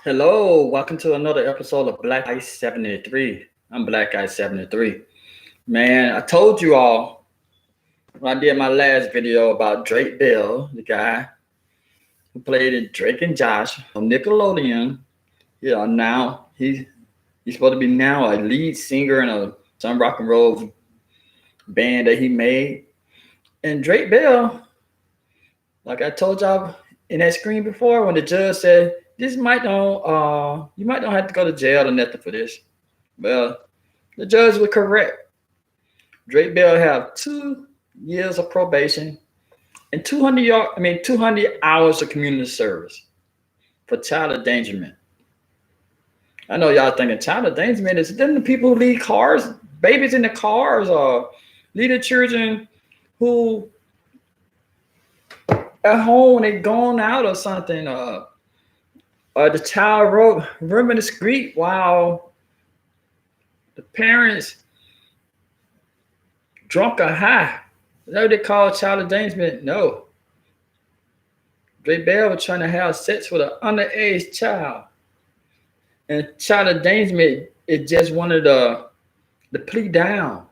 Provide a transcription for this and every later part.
Hello, welcome to another episode of Black Ice 73. I'm Black Ice 73. Man, I told you all when I did my last video about Drake Bell, the guy who played in Drake and Josh on Nickelodeon. Now he's supposed to be now a lead singer in some rock and roll band that he made. And Drake Bell, like I told y'all in that screen before, when the judge said, this might don't you might don't have to go to jail or nothing for this. Well, the judge was correct. Drake Bell have 2 years of probation and 200 hours of community service for child endangerment. I know y'all thinking child endangerment is them the people who leave cars, babies in the cars, or leave the children who at home when they gone out or something. Or the child roaming the street while the parents drunk or high. Is that what they call child endangerment? No. Drake Bell was trying to have sex with an underage child. And child endangerment is just one of the plea down.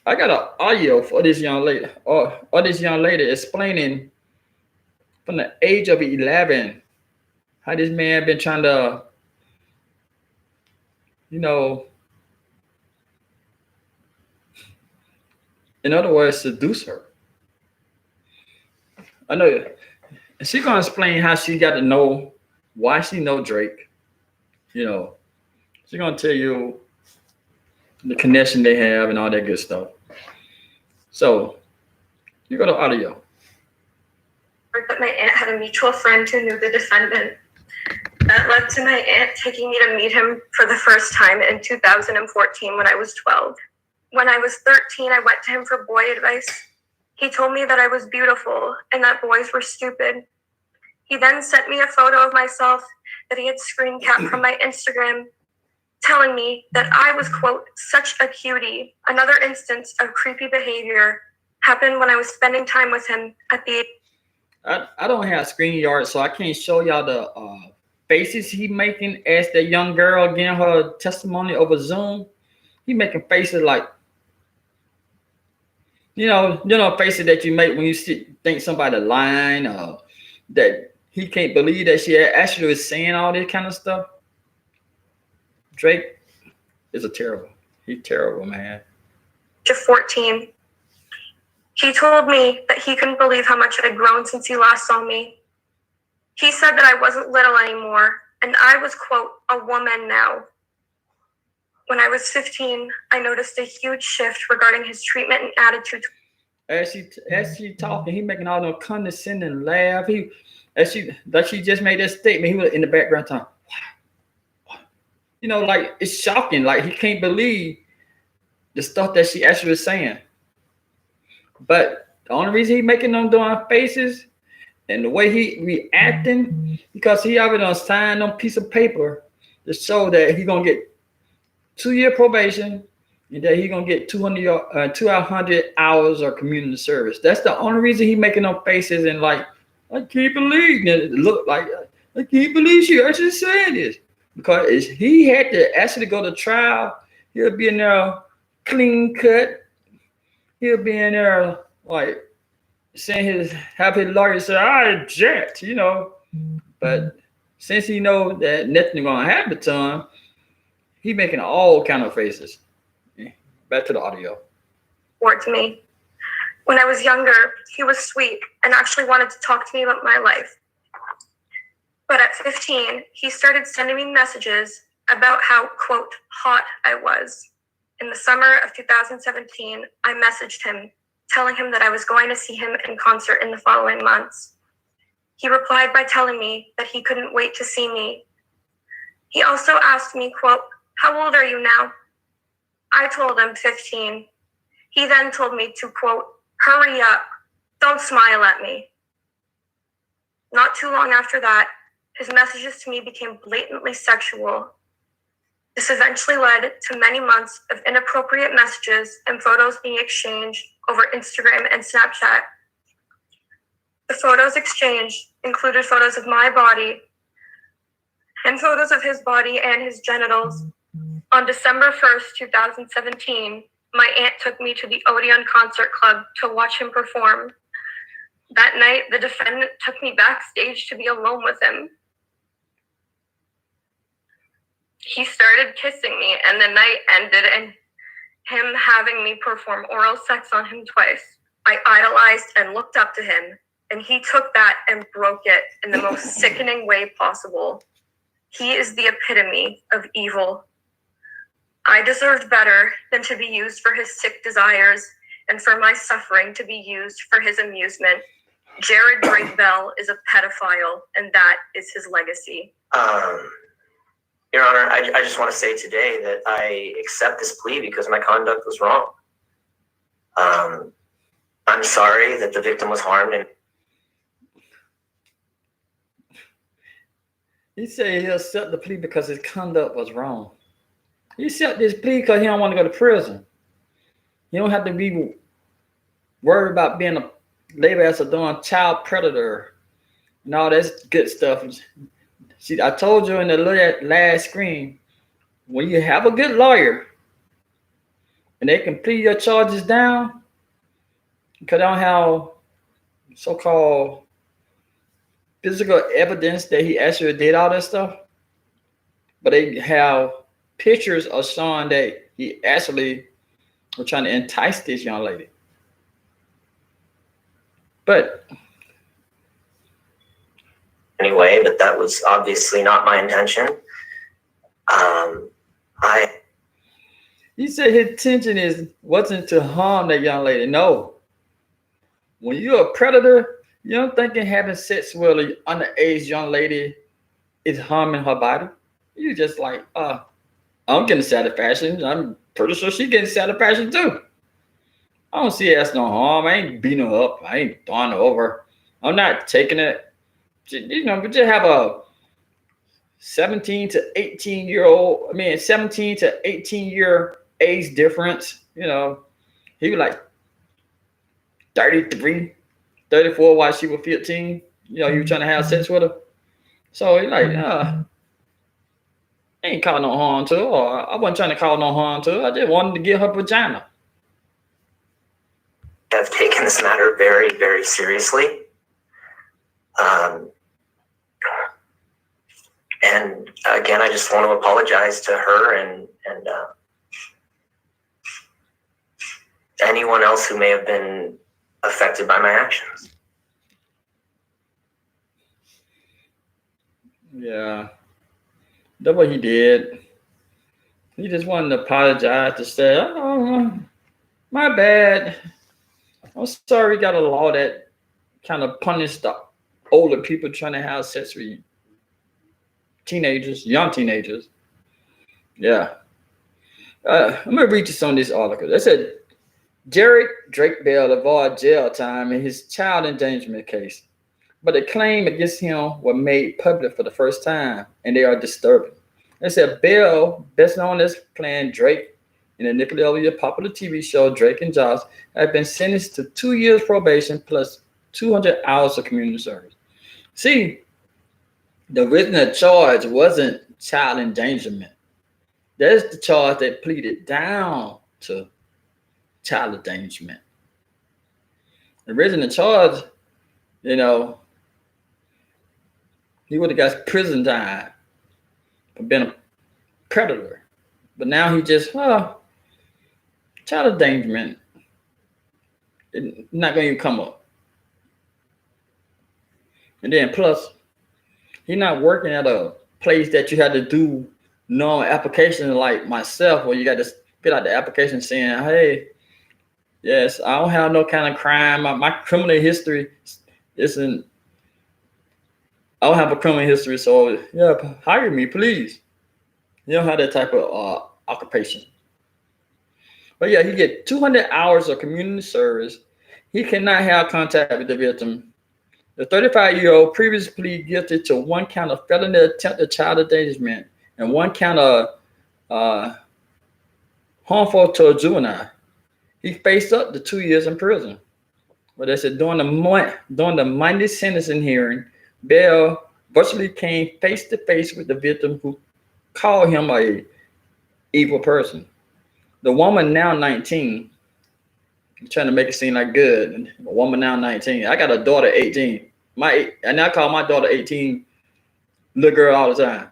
I got an audio for this young lady, or this young lady explaining from the age of 11 how this man been trying to, you know, in other words, seduce her. I know. And she's gonna explain how she got to know why she know Drake. You know, she's gonna tell you the connection they have and all that good stuff. So you go to audio. That my aunt had a mutual friend who knew the defendant. That led to my aunt taking me to meet him for the first time in 2014 when I was 12. When I was 13, I went to him for boy advice. He told me that I was beautiful and that boys were stupid. He then sent me a photo of myself that he had screen capped from my Instagram, telling me that I was, quote, such a cutie. Another instance of creepy behavior happened when I was spending time with him at the... I don't have screen yard, so I can't show y'all the faces he making as the young girl getting her testimony over Zoom. He making faces like, faces that you make when you think somebody lying, that he can't believe that she actually is saying all this kind of stuff. Drake is he's terrible, man. To 14. He told me that he couldn't believe how much I had grown since he last saw me. He said that I wasn't little anymore, and I was, quote, a woman now. When I was 15, I noticed a huge shift regarding his treatment and attitude. As she talking, he making all those condescending laugh. She just made that statement. He was in the background talking. Like it's shocking. Like he can't believe the stuff that she actually was saying. But the only reason he making them doing faces and the way he reacting, because he already done signed on piece of paper to show that he gonna get 2-year probation and that he gonna get 200 hours of community service. That's the only reason he making them faces and like, I can't believe it. Look like I can't believe she actually said this. Because if he had to actually go to trial, he'll be in there clean cut. He'll be in there like have his lawyer say, I object, But since he knows that nothing gonna happen to him, he making all kind of faces. Back to the audio. Towards me. When I was younger, he was sweet and actually wanted to talk to me about my life. But at 15, he started sending me messages about how, quote, hot I was. In the summer of 2017, I messaged him, telling him that I was going to see him in concert in the following months. He replied by telling me that he couldn't wait to see me. He also asked me, quote, how old are you now? I told him 15. He then told me to, quote, hurry up, don't smile at me. Not too long after that, his messages to me became blatantly sexual. This eventually led to many months of inappropriate messages and photos being exchanged over Instagram and Snapchat. The photos exchanged included photos of my body and photos of his body and his genitals. On December 1st, 2017, my aunt took me to the Odeon Concert Club to watch him perform. That night, the defendant took me backstage to be alone with him. He started kissing me, and the night ended in him having me perform oral sex on him twice. I idolized and looked up to him, and he took that and broke it in the most sickening way possible. He is the epitome of evil. I deserved better than to be used for his sick desires and for my suffering to be used for his amusement. Jared Drake Bell is a pedophile, and that is his legacy. Your Honor, I just want to say today that I accept this plea because my conduct was wrong. I'm sorry that the victim was harmed. And he said he'll accept the plea because his conduct was wrong. He accept this plea because he don't want to go to prison. He don't have to be worried about being a label as a doing child predator and all that good stuff. See, I told you in the last screen, when you have a good lawyer and they can plead your charges down because they don't have so-called physical evidence that he actually did all that stuff, but they have pictures of showing that he actually was trying to entice this young lady. But anyway, but that was obviously not my intention. He said his intention wasn't to harm that young lady. No. When you're a predator, you don't think having sex with an underage young lady is harming her body. You just like, I'm getting satisfaction. I'm pretty sure she's getting satisfaction too. I don't see it as no harm. I ain't beating her up. I ain't throwing her over. I'm not taking it. You know, but just have a 17 to 18 year age difference. You know, he was like 33, 34 while she was 15. You know, you were trying to have sex with her. So he's like, ain't causing no harm to her. Or I wasn't trying to cause no harm to her. I just wanted to get her vagina. I've taken this matter very, very seriously. And again, I just want to apologize to her and anyone else who may have been affected by my actions. Yeah, that's what he did. He just wanted to apologize to say, "Oh, my bad. I'm sorry." We got a law that kind of punished the older people trying to have sex with teenagers, young teenagers. Yeah. I'm gonna read you some of this article. They said Jared Drake Bell avoided jail time in his child endangerment case, but the claim against him were made public for the first time, and they are disturbing. They said Bell, best known as playing Drake in the Nickelodeon popular TV show Drake and Josh, have been sentenced to 2 years probation plus 200 hours of community service. See, the original charge wasn't child endangerment. That's the charge that pleaded down to child endangerment. The original charge, you know, he would have got prison time for being a predator. But now he just, child endangerment. It's not going to even come up. And then plus, he's not working at a place that you had to do normal application like myself, where you got to fill out the application saying, hey, yes, I don't have no kind of crime. My criminal history isn't, I don't have a criminal history, so yeah, hire me, please. You don't have that type of occupation. But yeah, he get 200 hours of community service. He cannot have contact with the victim. The 35-year-old previously pleaded guilty to 1 count of felony attempted child endangerment and 1 count of harmful to a juvenile. He faced up to 2 years in prison. But they said during the Monday sentencing hearing, Bell virtually came face to face with the victim who called him a evil person. The woman, now 19, trying to make it seem like good. A woman now 19. I got a daughter 18. And I call my daughter 18 little girl all the time.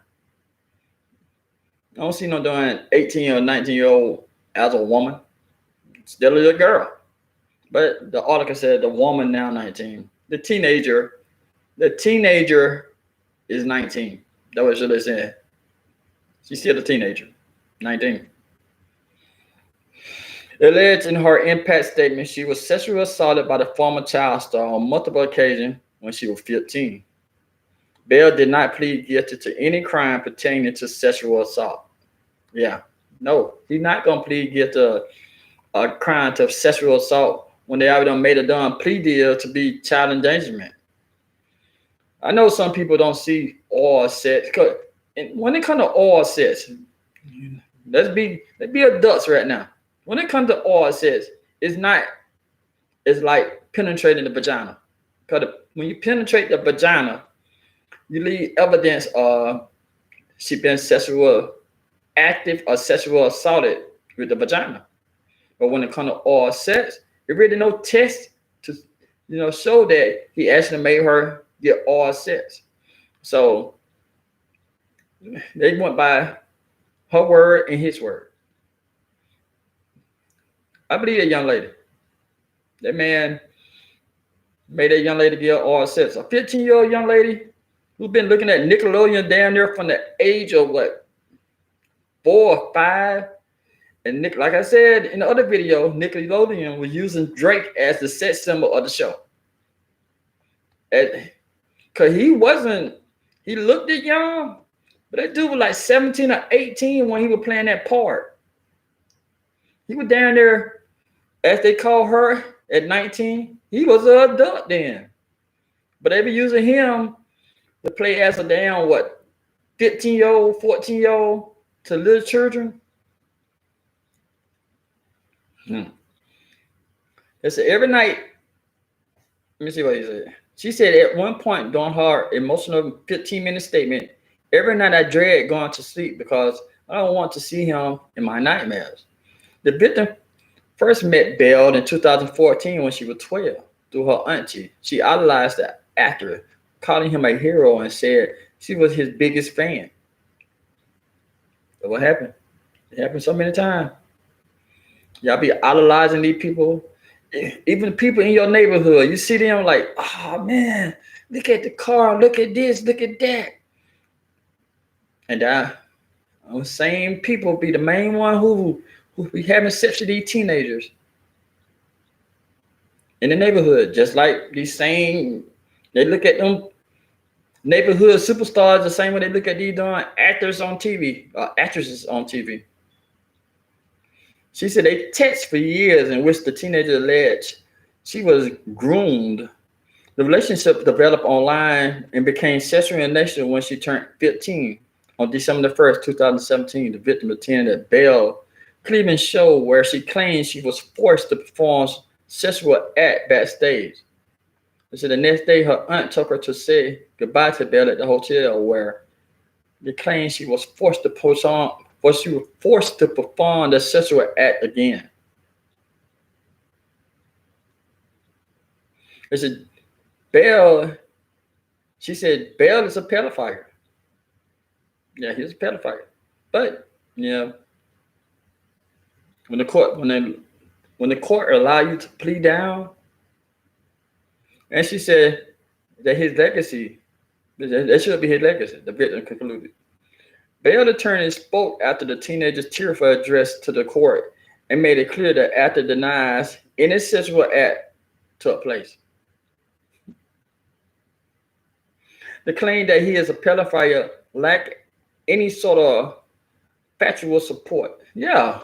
I don't see no doing 18 or 19-year-old as a woman. Still a little girl. But the article said the woman now 19. The teenager is 19. That's what they said. She's still a teenager, 19. Alleged in her impact statement, she was sexually assaulted by the former child star on multiple occasions when she was 15. Bell did not plead guilty to any crime pertaining to sexual assault. Yeah, no, he's not gonna plead guilty to a crime to sexual assault when they already made a done plea deal to be child endangerment. I know some people don't see oral sex. When it comes to oral sex, let's be adults right now. When it comes to oral sex, it's like penetrating the vagina. Because when you penetrate the vagina, you leave evidence of she been sexual active or sexual assaulted with the vagina. But when it comes to oral sex, it really no test to show that he actually made her get oral sex. So they went by her word and his word. I believe that young lady. That man made that young lady get oral sex. A 15-year-old young lady who's been looking at Nickelodeon down there from the age of 4 or 5. And like I said in the other video, Nickelodeon was using Drake as the sex symbol of the show. Because he looked it young, but that dude was like 17 or 18 when he was playing that part. He was down there, as they call her, at 19. He was an adult then. But they be using him to play as a damn, 15-year-old, 14-year-old to little children. They said every night, let me see what he said. She said at one point during her emotional 15-minute statement, every night I dread going to sleep because I don't want to see him in my nightmares. The victim first met Bell in 2014 when she was 12 through her auntie. She idolized the actor, calling him a hero, and said she was his biggest fan. But what happened? It happened so many times. Y'all be idolizing these people. Even people in your neighborhood, you see them like, oh man, look at the car, look at this, look at that. And those same people be the main one who be having sex with these teenagers in the neighborhood. Just like these same, they look at them neighborhood superstars the same way they look at these actors on TV, actresses on TV. She said they text for years in which the teenager alleged she was groomed. The relationship developed online and became sexually in nature when she turned 15. On December 1st, 2017, the victim attended a Bell Cleveland show where she claimed she was forced to perform sexual act backstage. They said the next day her aunt took her to say goodbye to Bell at the hotel where they claimed she was forced to perform the sexual act again. They said Bell, she said Bell is a pedophile. Yeah, he's a pedophile. But yeah, when the court allow you to plead down, and she said that his legacy, that should be his legacy, the victim concluded. Bell attorney spoke after the teenager's tearful address to the court and made it clear that after denies any sexual act took place. The claim that he is a pedophile lack any sort of factual support. Yeah,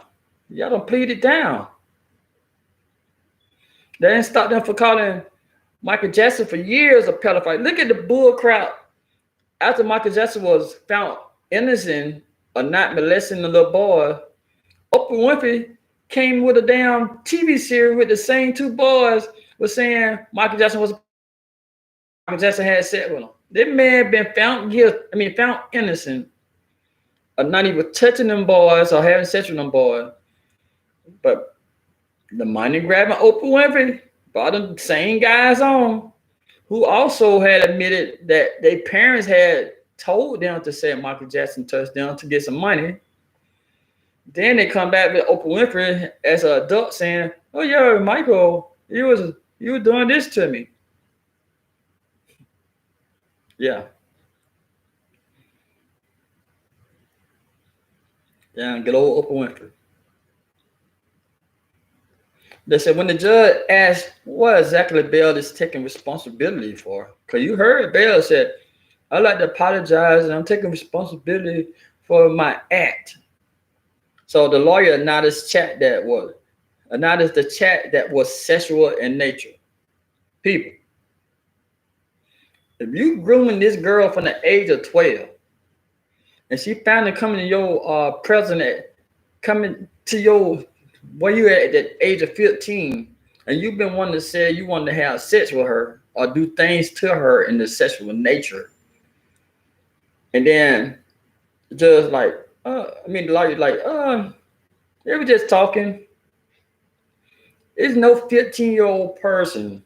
y'all don't plead it down. They didn't stop them for calling Michael Jackson for years a pedophile. Look at the bull crowd after Michael Jackson was found innocent or not molesting the little boy. Oprah Winfrey came with a damn TV series with the same two boys was saying Michael Jackson had sex with him. That man been found guilty. I mean, found innocent of not even touching them boys or having sex with them boys. But the money grabbing Oprah Winfrey brought them same guys on who also had admitted that their parents had told them to say Michael Jackson touched them to get some money. Then they come back with Oprah Winfrey as an adult saying, "Oh yeah, Michael, you were doing this to me." Yeah. Yeah, good old Oprah Winfrey. They said when the judge asked what exactly Bell is taking responsibility for, because you heard Bell said, "I'd like to apologize and I'm taking responsibility for my act." So the lawyer acknowledged the chat that was sexual in nature. People, if you grooming this girl from the age of 12, and she finally coming to your coming to your where you at the age of 15, and you've been wanting to say you wanted to have sex with her or do things to her in the sexual nature, and then just like, the lawyer like, they were just talking. There's no 15-year-old person,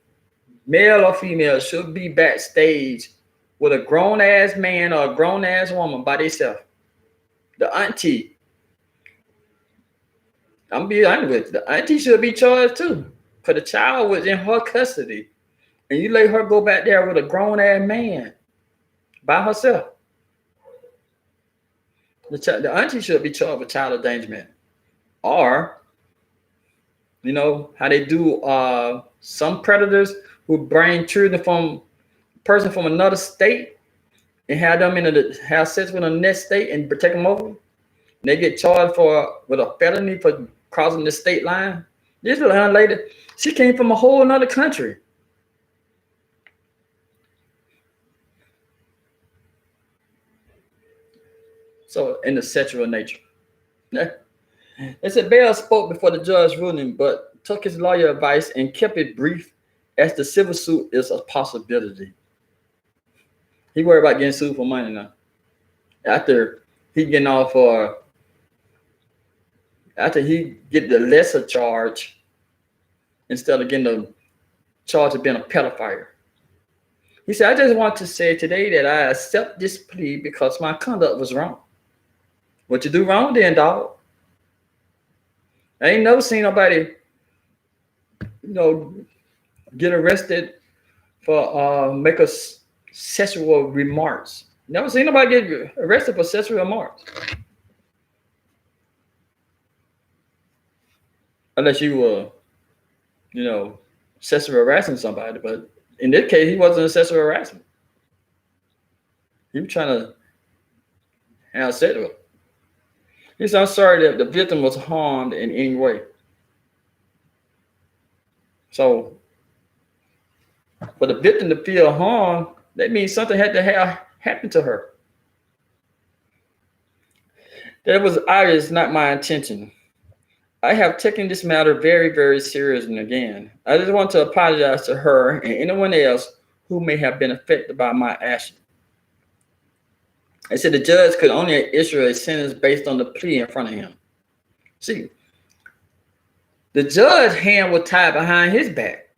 male or female, should be backstage with a grown ass man or a grown ass woman by themselves. The auntie, I'm be honest with you, the auntie should be charged too, because the child was in her custody, and you let her go back there with a grown ass man by herself. The auntie should be charged with child endangerment, or how they do some predators who bring children from person from another state and have them have sex with a next state and take them over. And they get charged with a felony for crossing the state line. This little young lady, she came from a whole another country. So in the sexual nature. They said Bell spoke before the judge ruling, but took his lawyer advice and kept it brief as the civil suit is a possibility. He worried about getting sued for money now. After he getting off after he get the lesser charge instead of getting the charge of being a pedophile. He said, "I just want to say today that I accept this plea because my conduct was wrong." What you do wrong then, dog? I ain't never seen nobody, get arrested for make sexual remarks. Never seen nobody get arrested for sexual remarks. Unless you were, sexually harassing somebody. But in this case, he wasn't a sexual harassment. He was trying to have sex with her. He said, "I'm sorry that the victim was harmed in any way." So, for the victim to feel harmed, that means something had to have happened to her. That was obvious, not my intention. I have taken this matter very, very seriously. And again, I just want to apologize to her and anyone else who may have been affected by my action. I said the judge could only issue a sentence based on the plea in front of him. See, the judge's hand was tied behind his back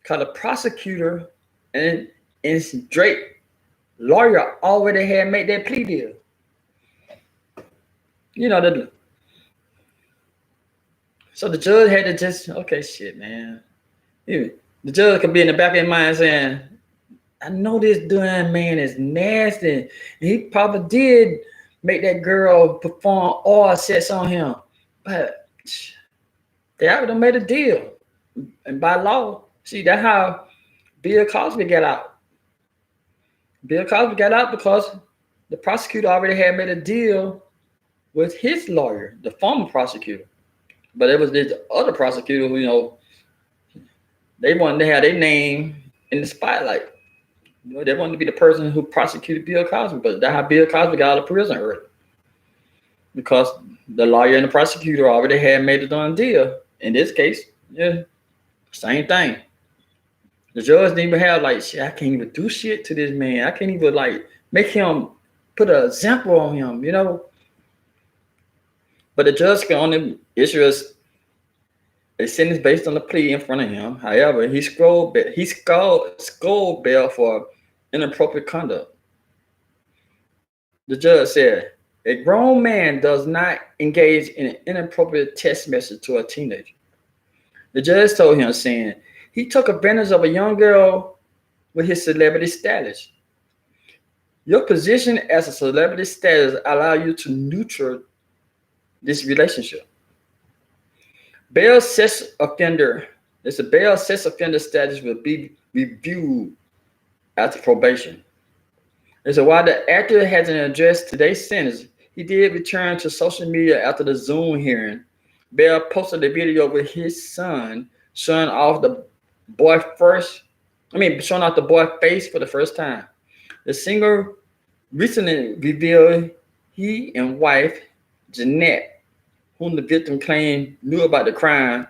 because the prosecutor and Drake lawyer already had made that plea deal. So the judge had to just, okay, shit, man. The judge could be in the back of his mind saying, "I know this damn man is nasty. And he probably did make that girl perform all sex on him. But they already made a deal. And by law, see, that's how Bill Cosby got out. Bill Cosby got out because the prosecutor already had made a deal with his lawyer, the former prosecutor. But it was this other prosecutor who, they wanted to have their name in the spotlight. They wanted to be the person who prosecuted Bill Cosby, but that's how Bill Cosby got out of prison early. Because the lawyer and the prosecutor already had made a done deal. In this case, yeah, same thing. The judge didn't even have like shit. I can't even do shit to this man. I can't even like make him put an example on him, you know. But the judge can only issue a sentence based on the plea in front of him. However, he scolded Bell for inappropriate conduct. The judge said, a grown man does not engage in an inappropriate text message to a teenager. The judge told him, saying, he took advantage of a young girl with his celebrity status. Your position as a celebrity status allow you to nurture this relationship. Bail sex offender status will be reviewed after probation. And so while the actor hasn't addressed today's sentence, he did return to social media after the Zoom hearing. Bell posted a video with his son showing off the boy's face for the first time. The singer recently revealed he and wife Jeanette, whom the victim claimed knew about the crime,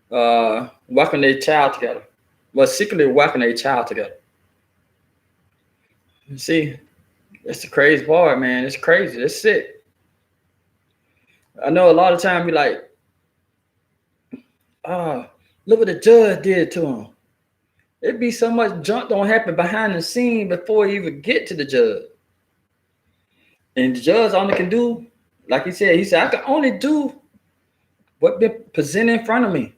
walking their child together, was secretly walking their child together. You see, it's the crazy part, man. It's crazy. It's sick. I know a lot of time be like, look what the judge did to him. It'd be so much junk don't happen behind the scene before you even get to the judge. And the judge only can do, like he said, I can only do what been presented in front of me.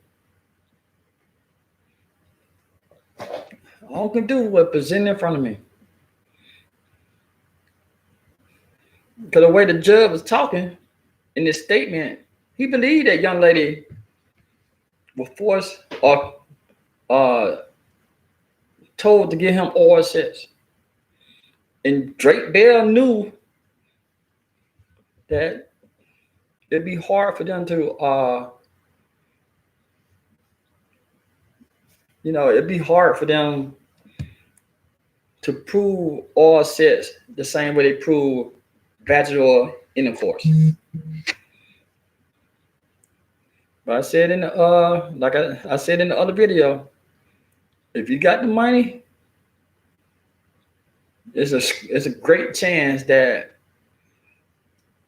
All I can do what presented in front of me. Because the way the judge was talking in this statement, he believed that young lady was forced or told to give him oral sex. And Drake Bell knew that it'd be hard for them to, it'd be hard for them to prove oral sex the same way they prove vaginal intercourse. But I said in the I said in the other video, if you got the money, it's a great chance that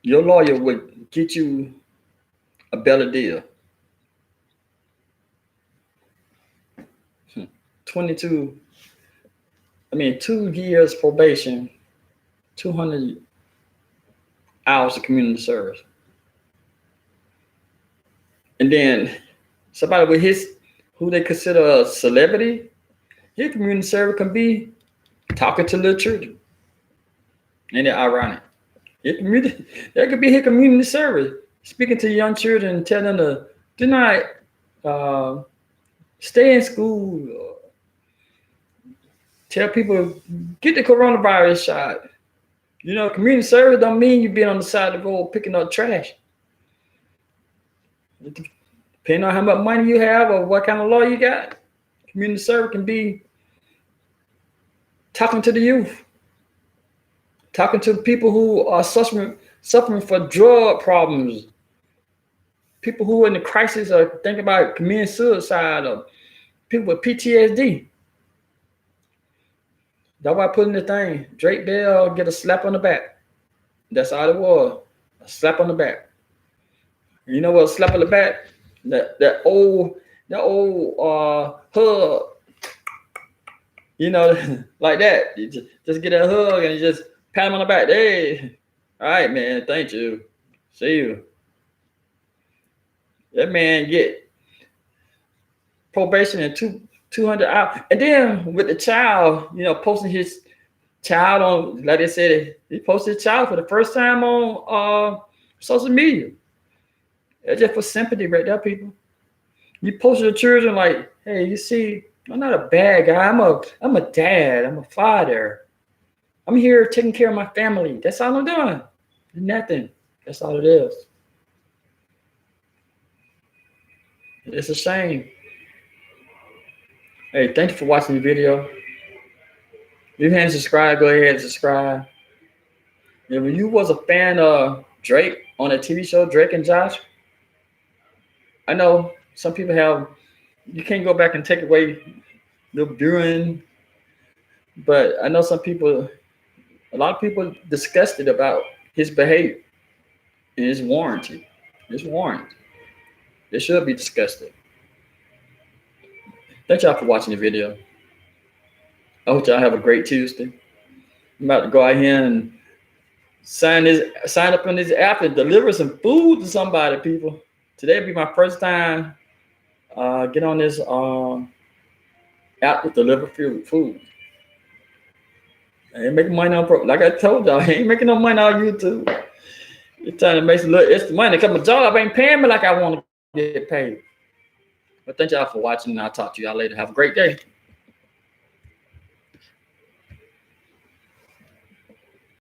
your lawyer would get you a better deal. 2 years probation, 200 hours of community service. And then somebody with who they consider a celebrity, his community service can be talking to little children. Ain't it ironic? That could be his community service, speaking to young children and telling them to do not stay in school, or tell people get the coronavirus shot. Community service don't mean you being on the side of the road picking up trash. Depending on how much money you have or what kind of law you got, community service can be talking to the youth, talking to people who are suffering for drug problems, people who are in the crisis or thinking about committing suicide, or people with PTSD. That's why I put in the thing, Drake Bell get a slap on the back. That's all it was, a slap on the back. You know what, a slap on the back? That old hug, like that. You just get a hug and you just pat him on the back. Hey, all right, man, thank you. See you. That man get probation in 200 hours. And then with the child, posting his child on, like they said, he posted his child for the first time on social media. That's just for sympathy right there, people. You post your children like, hey, you see, I'm not a bad guy. I'm a dad. I'm a father. I'm here taking care of my family. That's all I'm doing. Nothing. That's all it is. It's a shame. Hey, thank you for watching the video. If you haven't subscribed, go ahead and subscribe. And when you was a fan of Drake on a TV show, Drake and Josh, I know some people you can't go back and take away little Buren. But I know a lot of people disgusted about his behavior and his warranty. His warrant. They should be disgusted. Thank y'all for watching the video. I hope y'all have a great Tuesday. I'm about to go out here and sign up on this app and deliver some food to somebody, people. Today will be my first time get on this app to deliver food. I ain't making money on like I told y'all, I ain't making no money on YouTube. It's trying to make some little extra money because my job ain't paying me like I want to get paid. But thank y'all for watching, and I'll talk to y'all later. Have a great day.